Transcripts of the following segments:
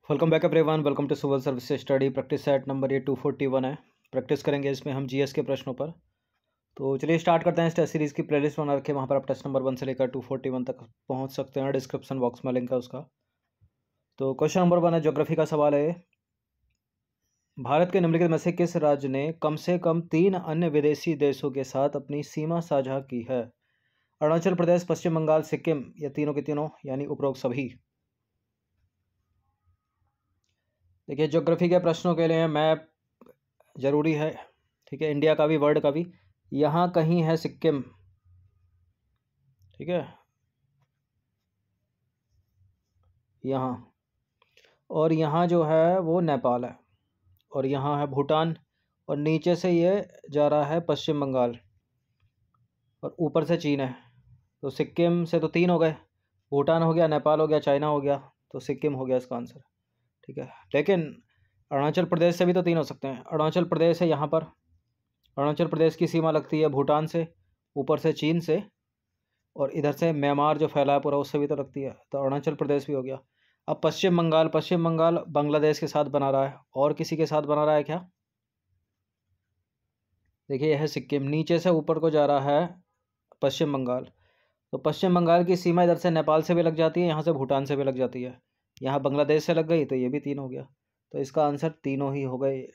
Welcome back everyone. Welcome to civil service study practice set number ये 241 है। Practice करेंगे इसमें हम जीएस के प्रश्नों पर। तो चलिए स्टार्ट करते हैं। इस टेस्ट सीरीज़ की प्लेलिस्ट बना रखे, वहाँ पर आप टेस्ट नंबर 1 से लेकर 241 तक पहुँच सकते हैं। डिस्क्रिप्शन बॉक्स में लिंक है उसका। तो क्वेश्चन नंबर 1 है, ज्योग्राफी का सवाल है। भारत के निम्नलिखित में से किस राज्य ने कम से कम 3 अन्य विदेशी देशों के साथ अपनी सीमा साझा की है? अरुणाचल प्रदेश, पश्चिम बंगाल, सिक्किम, या तीनों के तीनों यानी उपरोक्त सभी। देखिए, ज्योग्राफी के प्रश्नों के लिए मैप जरूरी है, ठीक है, इंडिया का भी वर्ल्ड का भी। यहाँ कहीं है सिक्किम, ठीक है, यहाँ, और यहाँ जो है वो नेपाल है, और यहाँ है भूटान, और नीचे से ये जा रहा है पश्चिम बंगाल, और ऊपर से चीन है। तो सिक्किम से तो 3 हो गए, भूटान हो गया, नेपाल हो गया, चाइना हो गया, तो सिक्किम हो गया इसका आंसर, ठीक है। लेकिन अरुणाचल प्रदेश से भी तो 3 हो सकते हैं। अरुणाचल प्रदेश है यहाँ पर, अरुणाचल प्रदेश की सीमा लगती है भूटान से, ऊपर से चीन से, और इधर से म्यांमार जो फैला है पूरा उससे भी तो लगती है, तो अरुणाचल प्रदेश भी हो गया। अब पश्चिम बंगाल, पश्चिम बंगाल बांग्लादेश के साथ बना रहा है, और किसी के साथ बना रहा है क्या? देखिए यह है सिक्किम, नीचे से ऊपर को जा रहा है पश्चिम बंगाल। तो पश्चिम बंगाल की सीमा इधर से नेपाल से भी लग जाती है, यहाँ से भूटान से भी लग जाती है, यहाँ बांग्लादेश से लग गई, तो ये भी 3 हो गया। तो इसका आंसर तीनों ही हो गए,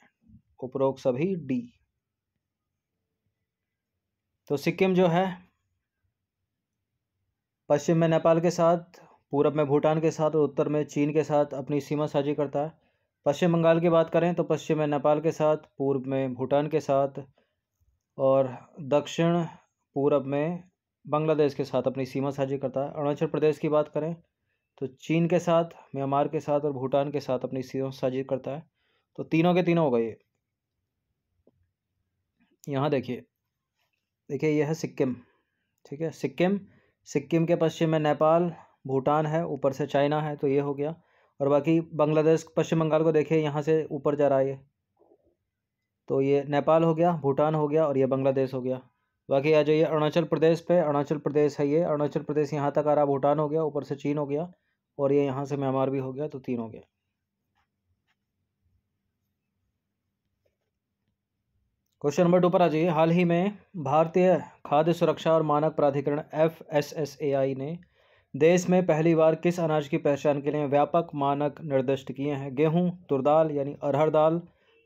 उपरोक्त सभी, डी। तो सिक्किम जो है पश्चिम में नेपाल के साथ, पूरब में भूटान के साथ, और उत्तर में चीन के साथ अपनी सीमा साझी करता है। पश्चिम बंगाल की बात करें तो पश्चिम में नेपाल के साथ, पूर्व में भूटान के साथ, और दक्षिण पूरब में बांग्लादेश के साथ अपनी सीमा साझी करता है। अरुणाचल प्रदेश की बात करें तो चीन के साथ, म्यांमार के साथ, और भूटान के साथ अपनी सीमा साझी करता है। तो तीनों के तीनों हो गए। यहाँ देखिए, देखिए यह है सिक्किम, ठीक है, सिक्किम, सिक्किम के पश्चिम में नेपाल, भूटान है, ऊपर से चाइना है, तो ये हो गया। और बाकी बांग्लादेश, पश्चिम बंगाल को देखिए यहाँ से ऊपर जा रहा है ये, तो ये नेपाल हो गया, भूटान हो गया, और ये बांग्लादेश हो गया। बाकी आ जाइए अरुणाचल प्रदेश पे, अरुणाचल प्रदेश है ये, अरुणाचल प्रदेश यहाँ तक आ रहा, भूटान हो गया, ऊपर से चीन हो गया, और ये यहाँ से म्यांमार भी हो गया, तो 3 हो गया। क्वेश्चन नंबर 2 पर आ जाइए। हाल ही में भारतीय खाद्य सुरक्षा और मानक प्राधिकरण FSSAI ने देश में पहली बार किस अनाज की पहचान के लिए व्यापक मानक निर्दिष्ट किए हैं? गेहूं, तुर दाल यानी अरहर दाल,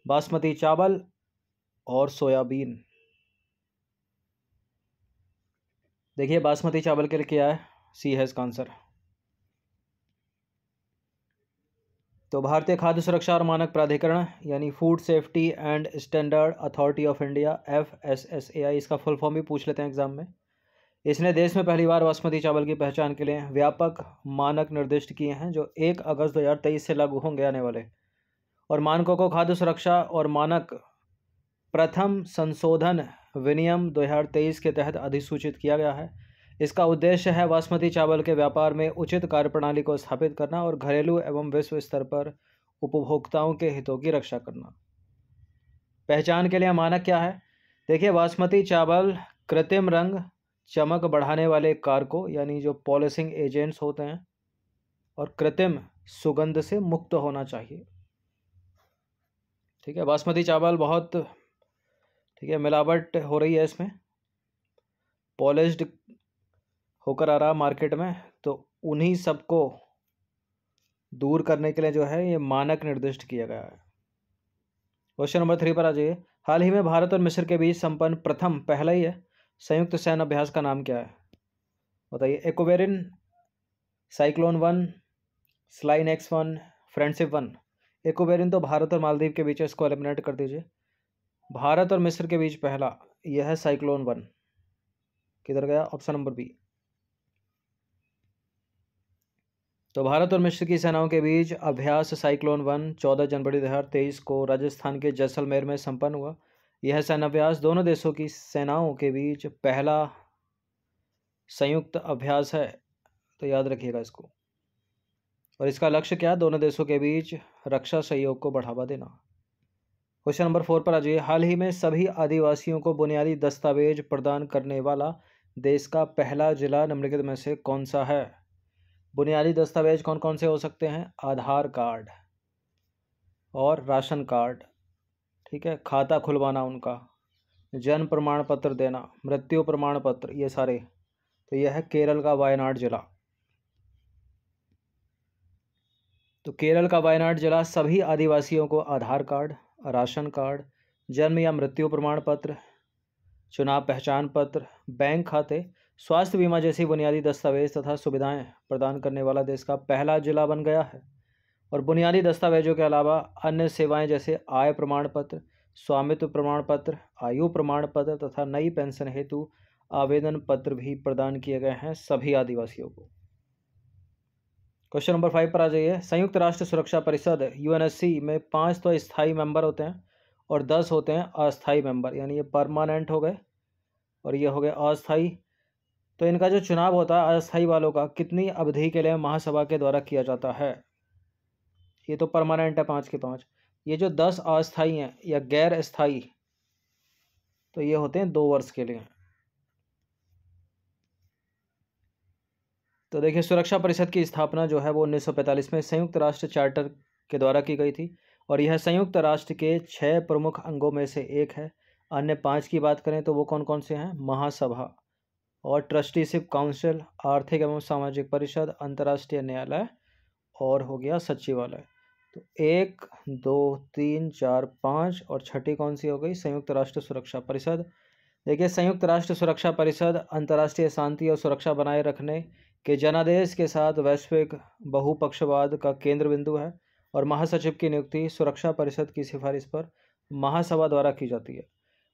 बासमती चावल, और सोयाबीन। देखिए बासमती चावल के लिए क्या है, सी है इसका आंसर। तो भारतीय खाद्य सुरक्षा और मानक प्राधिकरण यानी food safety and standard authority of India, FSSAI, इसका फुल फॉर्म भी पूछ लेते हैं एग्जाम में। इसने देश में पहली बार बासमती चावल की पहचान के लिए व्यापक मानक निर्दिष्ट किए हैं, जो 1 अगस्त 2023 से लागू होंगे आने वाले। और मानकों को खाद्य सुरक्षा और मानक प्रथम संशोधन विनियम 2023 के तहत अधिसूचित किया गया है। इसका उद्देश्य है बासमती चावल के व्यापार में उचित कार्यप्रणाली को स्थापित करना और घरेलू एवं विश्व स्तर पर उपभोक्ताओं के हितों की रक्षा करना। पहचान के लिए मानक क्या है? देखिए बासमती चावल कृत्रिम रंग, चमक बढ़ाने वाले कारकों यानी जो पॉलिशिंग एजेंट्स होते हैं, और कृत्रिम सुगंध से मुक्त होना चाहिए, ठीक है। बासमती चावल बहुत, ठीक है, मिलावट हो रही है इसमें, पॉलिश्ड होकर आ रहा मार्केट में, तो उन्हीं सबको दूर करने के लिए जो है ये मानक निर्दिष्ट किया गया है। क्वेश्चन नंबर 3 पर आ जाइए। हाल ही में भारत और मिस्र के बीच संपन्न प्रथम, पहला ही है, संयुक्त सैन्य अभ्यास का नाम क्या है? बताइए। Ekuverin, cyclone 1, SLINEX X1, friendship 1। Ekuverin तो भारत और मालदीव के बीच है, इसको एलिमिनेट कर दीजिए। भारत और मिस्र के बीच पहला यह है साइक्लोन 1, किधर गया? Option number B. तो भारत और मिस्र की सेनाओं के बीच अभ्यास साइक्लोन 1 14 जनवरी 2023 को राजस्थान के जैसलमेर में संपन्न हुआ। यह सैन्य अभ्यास दोनों देशों की सेनाओं के बीच पहला संयुक्त अभ्यास है, तो याद रखिएगा इसको। और इसका लक्ष्य क्या? दोनों देशों के बीच रक्षा सहयोग को बढ़ावा देना। क्वेश्चन नंबर 4 पर आ जाइए। हाल ही में सभी आदिवासियों को बुनियादी दस्तावेज प्रदान करने वाला देश का पहला जिला निम्नलिखित में से कौन सा है? बुनियादी दस्तावेज कौन कौन से हो सकते हैं? आधार कार्ड, और राशन कार्ड, ठीक है, खाता खुलवाना उनका, जन्म प्रमाण पत्र देना, मृत्यु प्रमाण पत्र, ये सारे। तो यह है केरल का वायनाड जिला। तो केरल का वायनाड जिला सभी आदिवासियों को आधार कार्ड, राशन कार्ड, जन्म या मृत्यु प्रमाण पत्र, चुनाव पहचान पत्र, बैंक खाते, स्वास्थ्य बीमा जैसी बुनियादी दस्तावेज तथा सुविधाएं प्रदान करने वाला देश का पहला जिला बन गया है। और बुनियादी दस्तावेजों के अलावा अन्य सेवाएं जैसे आय प्रमाण पत्र, स्वामित्व प्रमाण पत्र, आयु प्रमाण पत्र तथा नई पेंशन हेतु आवेदन पत्र भी प्रदान किए गए हैं सभी आदिवासियों को। क्वेश्चन नंबर 5 पर आ जाइए। संयुक्त राष्ट्र सुरक्षा परिषद यूएनएससी में 5 तो स्थायी मेंबर होते हैं और 10 होते हैं अस्थायी मेंबर, यानी ये परमानेंट हो गए और ये हो गए अस्थायी। तो इनका जो चुनाव होता है अस्थायी वालों का, कितनी अवधि के लिए महासभा के द्वारा किया जाता है? ये तो परमानेंट है 5 के 5। ये जो 10 अस्थायी हैं या गैर स्थायी, तो ये होते हैं 2 वर्ष के लिए। तो देखिए, सुरक्षा परिषद की स्थापना जो है वो 1945 में संयुक्त राष्ट्र चार्टर के द्वारा की गई थी और यह संयुक्त राष्ट्र के 6 प्रमुख अंगों में से एक है। अन्य 5 की बात करें तो वो कौन कौन से हैं? महासभा और ट्रस्टीशिप काउंसिल, आर्थिक एवं सामाजिक परिषद, अंतर्राष्ट्रीय न्यायालय और हो गया सचिवालय। तो 1, 2, 3, 4, 5 और छठी कौन सी हो गई? संयुक्त राष्ट्र सुरक्षा परिषद। देखिए, संयुक्त राष्ट्र सुरक्षा परिषद अंतर्राष्ट्रीय शांति और सुरक्षा बनाए रखने के जनादेश के साथ वैश्विक बहुपक्षवाद का केंद्र बिंदु है और महासचिव की नियुक्ति सुरक्षा परिषद की सिफारिश पर महासभा द्वारा की जाती है।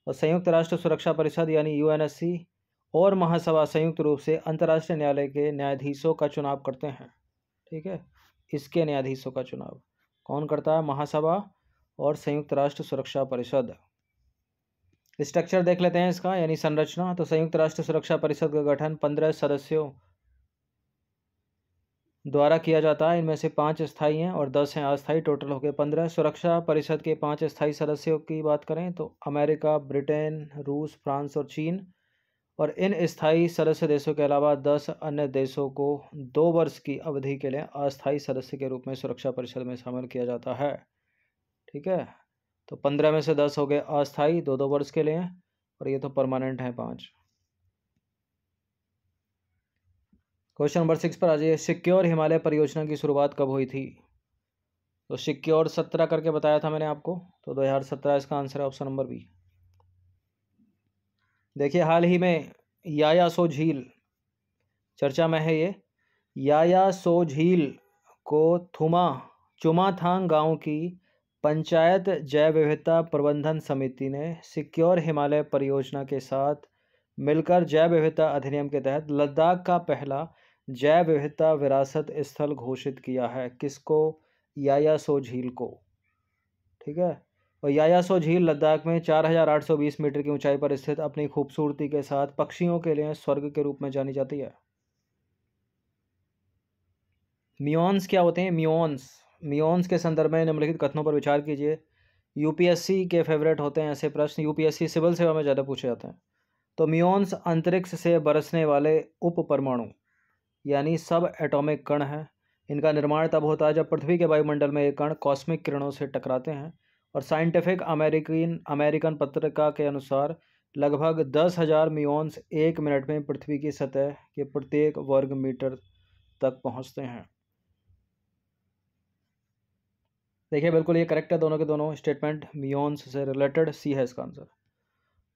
और संयुक्त राष्ट्र सुरक्षा परिषद यानी यूएनएससी और महासभा संयुक्त रूप से अंतर्राष्ट्रीय न्यायालय के न्यायाधीशों का चुनाव करते हैं। ठीक है, इसके न्यायाधीशों का चुनाव कौन करता है? महासभा और संयुक्त राष्ट्र सुरक्षा परिषद। स्ट्रक्चर देख लेते हैं इसका, यानी संरचना। तो संयुक्त राष्ट्र सुरक्षा परिषद का गठन 15 सदस्यों द्वारा किया जाता है। इनमें से 5 स्थायी हैं और 10 हैं अस्थायी, टोटल हो गए 15। सुरक्षा परिषद के 5 स्थायी सदस्यों की बात करें तो अमेरिका, ब्रिटेन, रूस, फ्रांस और चीन। और इन स्थायी सदस्य देशों के अलावा 10 अन्य देशों को 2 वर्ष की अवधि के लिए अस्थायी सदस्य के रूप में सुरक्षा परिषद में शामिल किया जाता है। ठीक है, तो 15 में से 10 हो गए अस्थायी, 2-2 वर्ष के लिए, और ये तो परमानेंट है 5। क्वेश्चन नंबर 6 पर आ जाइए। सिक्योर हिमालय परियोजना की शुरुआत कब हुई थी? तो सिक्योर 17 करके बताया था मैंने आपको, तो 2017 इसका आंसर है, ऑप्शन नंबर बी। देखिए, हाल ही में यायासो झील चर्चा में है। ये यायासो झील को चुमाथांग गांव की पंचायत जैव विविधता प्रबंधन समिति ने सिक्योर हिमालय परियोजना के साथ मिलकर जैव विविधता अधिनियम के तहत लद्दाख का पहला जैव विविधता विरासत स्थल घोषित किया है। किसको? यायासो झील को। ठीक है, और यायासो झील लद्दाख में 4820 मीटर की ऊंचाई पर स्थित अपनी खूबसूरती के साथ पक्षियों के लिए स्वर्ग के रूप में जानी जाती है। म्योन्स क्या होते हैं? म्योन्स के संदर्भ में निम्नलिखित कथनों पर विचार कीजिए। यूपीएससी के फेवरेट होते हैं ऐसे प्रश्न, यूपीएससी सिविल सेवा में ज़्यादा पूछे जाते हैं। तो म्योन्स अंतरिक्ष से बरसने वाले उप परमाणु यानी सब एटॉमिक कण हैं। इनका निर्माण तब होता है जब पृथ्वी के वायुमंडल में ये कण कॉस्मिक किरणों से टकराते हैं। और साइंटिफिक अमेरिकन पत्रिका के अनुसार लगभग 10,000 म्योन्स 1 मिनट में पृथ्वी की सतह के प्रत्येक वर्ग मीटर तक पहुंचते हैं। देखिए, बिल्कुल ये करेक्ट है, दोनों के दोनों स्टेटमेंट म्योन्स से रिलेटेड, सी है इसका आंसर।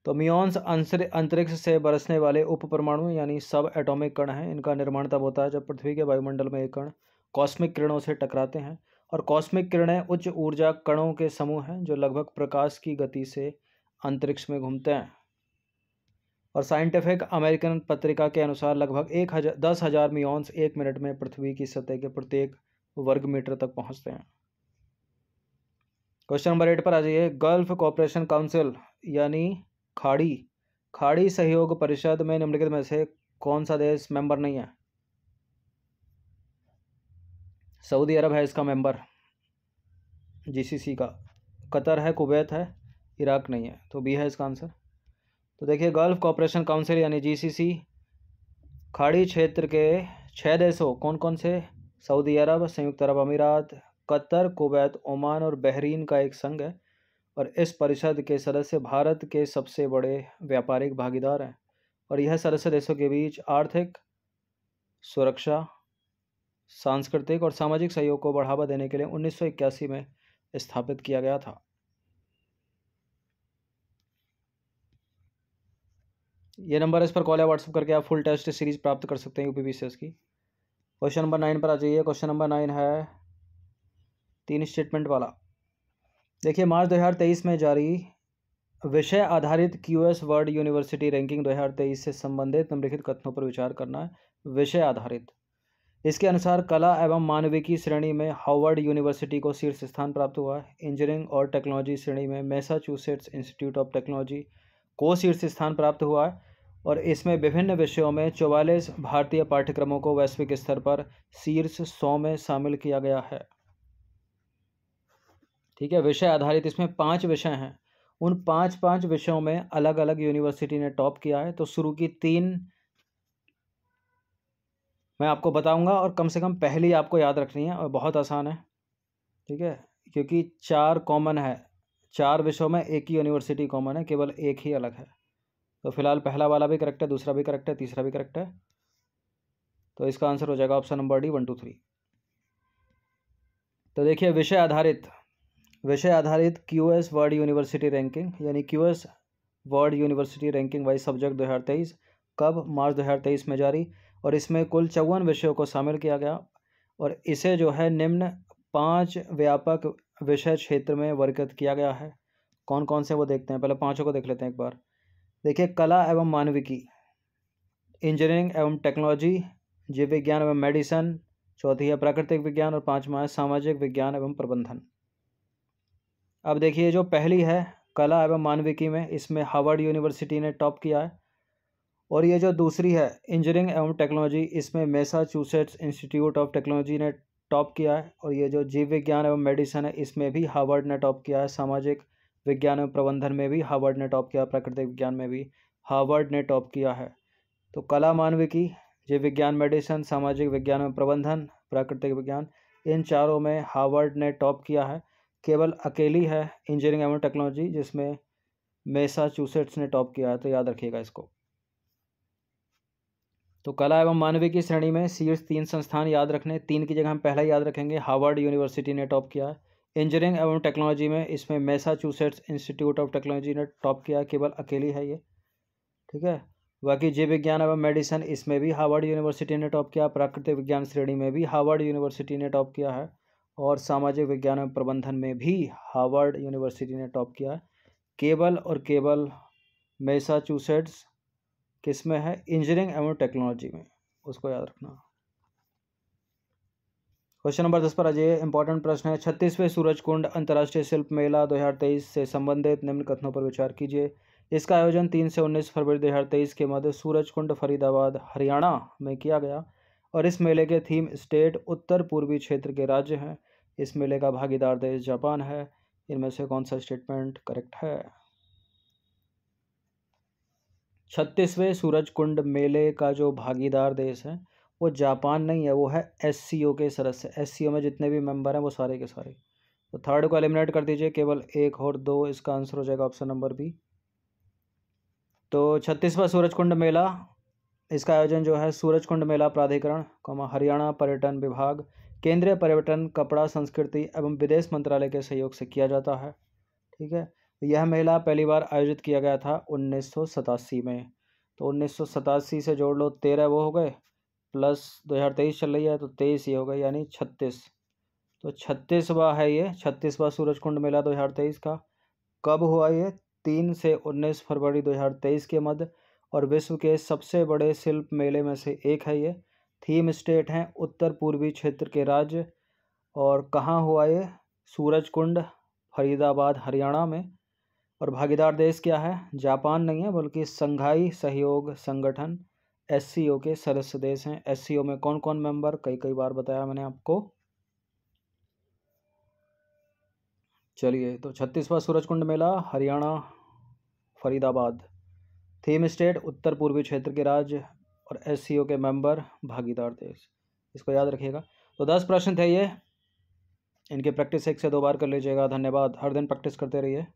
तो म्योन्स अंतरिक्ष से बरसने वाले उप परमाणु यानी सब एटॉमिक कण हैं। इनका निर्माण तब होता है जब पृथ्वी के वायुमंडल में ये कण कॉस्मिक किरणों से टकराते हैं। और कॉस्मिक किरणें उच्च ऊर्जा कणों के समूह हैं जो लगभग प्रकाश की गति से अंतरिक्ष में घूमते हैं। और साइंटिफिक अमेरिकन पत्रिका के अनुसार लगभग 10,000 म्योन्स 1 मिनट में पृथ्वी की सतह के प्रत्येक वर्ग मीटर तक पहुंचते हैं। क्वेश्चन नंबर 8 पर आ जाइए। गल्फ कोऑपरेशन काउंसिल यानी खाड़ी सहयोग परिषद में निम्नलिखित में से कौन सा देश मेंबर नहीं है? सऊदी अरब है इसका मेंबर जीसीसी का, कतर है, कुवैत है, इराक नहीं है, तो बी है इसका आंसर। तो देखिए, गल्फ कोऑपरेशन काउंसिल यानी जीसीसी खाड़ी क्षेत्र के 6 देशों कौन कौन से? सऊदी अरब, संयुक्त अरब अमीरात, कतर, कुवैत, ओमान और बहरीन का एक संघ है और इस परिषद के सदस्य भारत के सबसे बड़े व्यापारिक भागीदार हैं और यह सदस्य देशों के बीच आर्थिक, सुरक्षा, सांस्कृतिक और सामाजिक सहयोग को बढ़ावा देने के लिए 1981 में स्थापित किया गया था। ये नंबर इस पर कॉल या व्हाट्सएप करके आप फुल टेस्ट सीरीज प्राप्त कर सकते हैं यूपीपीसीएस की। क्वेश्चन नंबर 9 पर आ जाइए। क्वेश्चन नंबर 9 है 3 स्टेटमेंट वाला। देखिए, मार्च 2023 में जारी विषय आधारित क्यूएस वर्ल्ड यूनिवर्सिटी रैंकिंग 2023 से संबंधित निम्नलिखित कथनों पर विचार करना है। विषय आधारित, इसके अनुसार कला एवं मानविकी श्रेणी में हार्वर्ड यूनिवर्सिटी को शीर्ष स्थान प्राप्त हुआ है। इंजीनियरिंग और टेक्नोलॉजी श्रेणी में मैसाचुसेट्स इंस्टीट्यूट ऑफ टेक्नोलॉजी को शीर्ष स्थान प्राप्त हुआ है और इसमें विभिन्न विषयों में 44 भारतीय पाठ्यक्रमों को वैश्विक स्तर पर शीर्ष 100 में शामिल किया गया है। ठीक है, विषय आधारित इसमें 5 विषय हैं। उन 5 विषयों में अलग अलग यूनिवर्सिटी ने टॉप किया है। तो शुरू की 3 मैं आपको बताऊंगा और कम से कम पहली आपको याद रखनी है और बहुत आसान है। ठीक है, क्योंकि 4 कॉमन है, 4 विषयों में एक ही यूनिवर्सिटी कॉमन है, केवल एक ही अलग है। तो फिलहाल पहला वाला भी करेक्ट है, दूसरा भी करेक्ट है, तीसरा भी करेक्ट है। तो इसका आंसर हो जाएगा ऑप्शन नंबर डी 1 2 3। तो देखिए, विषय आधारित क्यूएस वर्ल्ड यूनिवर्सिटी रैंकिंग यानी QS world university ranking wise subject 2023 कब? मार्च 2023 में जारी और इसमें कुल 54 विषयों को शामिल किया गया और इसे जो है निम्न 5 व्यापक विषय क्षेत्र में वर्गीकृत किया गया है। कौन कौन से वो देखते हैं, पहले 5 को देख लेते हैं एक बार। देखिए, कला एवं मानविकी, इंजीनियरिंग एवं टेक्नोलॉजी, जीव विज्ञान एवं मेडिसिन, चौथी है प्राकृतिक विज्ञान और 5वां है सामाजिक विज्ञान एवं प्रबंधन। अब देखिए, जो पहली है कला एवं मानविकी में, इसमें हार्वर्ड यूनिवर्सिटी ने टॉप किया है और ये जो दूसरी है इंजीनियरिंग एवं टेक्नोलॉजी, इसमें मैसाचुसेट्स इंस्टीट्यूट ऑफ टेक्नोलॉजी ने टॉप किया है और ये जो जीव विज्ञान एवं मेडिसिन है, इसमें भी हार्वर्ड ने टॉप किया है। सामाजिक विज्ञान एवं प्रबंधन में भी हार्वर्ड ने टॉप किया, प्राकृतिक विज्ञान में भी हार्वर्ड ने टॉप किया है। तो कला, मानविकी, जीव विज्ञान, मेडिसिन, सामाजिक विज्ञान एवं प्रबंधन, प्राकृतिक विज्ञान, इन चारों में हार्वर्ड ने टॉप किया है। केवल अकेली है इंजीनियरिंग एवं टेक्नोलॉजी जिसमें मैसाचुसेट्स ने टॉप किया है। तो याद रखिएगा इसको। तो कला एवं मानविकी श्रेणी में शीर्ष 3 संस्थान याद रखने, 3 की जगह हम पहला याद रखेंगे, हार्वर्ड यूनिवर्सिटी ने टॉप किया है। इंजीनियरिंग एवं टेक्नोलॉजी में इसमें मैसाचुसेट्स इंस्टीट्यूट ऑफ टेक्नोलॉजी ने टॉप किया है, केवल अकेली है ये। ठीक है, बाकी जीव विज्ञान एवं मेडिसिन, इसमें भी हार्वर्ड यूनिवर्सिटी ने टॉप किया। प्राकृतिक विज्ञान श्रेणी में भी हार्वर्ड यूनिवर्सिटी ने टॉप किया है और सामाजिक विज्ञान एवं प्रबंधन में भी हार्वर्ड यूनिवर्सिटी ने टॉप किया है। केवल और केवल मैसाचुसेट्स किस में है? इंजीनियरिंग एवं टेक्नोलॉजी में, उसको याद रखना। क्वेश्चन नंबर 10 पर आ जाइए। इंपॉर्टेंट प्रश्न है, 36वें सूरजकुंड अंतर्राष्ट्रीय शिल्प मेला 2023 से संबंधित निम्न कथनों पर विचार कीजिए। इसका आयोजन 3 से 19 फरवरी 2023 के मध्य सूरजकुंड फरीदाबाद हरियाणा में किया गया और इस मेले के थीम स्टेट उत्तर पूर्वी क्षेत्र के राज्य हैं। इस मेले का भागीदार देश जापान है। इनमें से कौन सा स्टेटमेंट करेक्ट है? 36वें सूरजकुंड मेले का जो भागीदार देश है वो जापान नहीं है, वो है एससीओ के सदस्य। एससीओ में जितने भी मेंबर हैं वो सारे के सारे। तो थर्ड को एलिमिनेट कर दीजिए, केवल 1 और 2, इसका आंसर हो जाएगा ऑप्शन नंबर बी। तो 36वां सूरजकुंड मेला, इसका आयोजन जो है सूरजकुंड मेला प्राधिकरण हरियाणा पर्यटन विभाग, केंद्रीय पर्यटन, कपड़ा, संस्कृति एवं विदेश मंत्रालय के सहयोग से किया जाता है। ठीक है, यह मेला पहली बार आयोजित किया गया था 1987 में। तो 1987 से जोड़ लो 13 वो हो गए, प्लस 2023 चल रही है तो 23 ये हो गए, यानी 36। तो 36वां है ये, 36वां सूरजकुंड मेला 2023 का। कब हुआ ये? 3 से 19 फरवरी 2023 के मध्य और विश्व के सबसे बड़े शिल्प मेले में से एक है ये। थीम स्टेट हैं उत्तर पूर्वी क्षेत्र के राज्य और कहाँ हुआ ये? सूरजकुंड फरीदाबाद हरियाणा में। और भागीदार देश क्या है? जापान नहीं है बल्कि संघाई सहयोग संगठन एससीओ के सदस्य देश हैं। एससीओ में कौन कौन मेंबर, कई बार बताया मैंने आपको। चलिए, तो 36वां सूरजकुंड मेला हरियाणा फरीदाबाद, थीम स्टेट उत्तर पूर्वी क्षेत्र के राज्य और एससीओ के मेंबर भागीदार देश, इसको याद रखिएगा। तो 10 प्रश्न थे ये इनकी प्रैक्टिस 1 से 2 बार कर लीजिएगा। धन्यवाद। हर दिन प्रैक्टिस करते रहिए।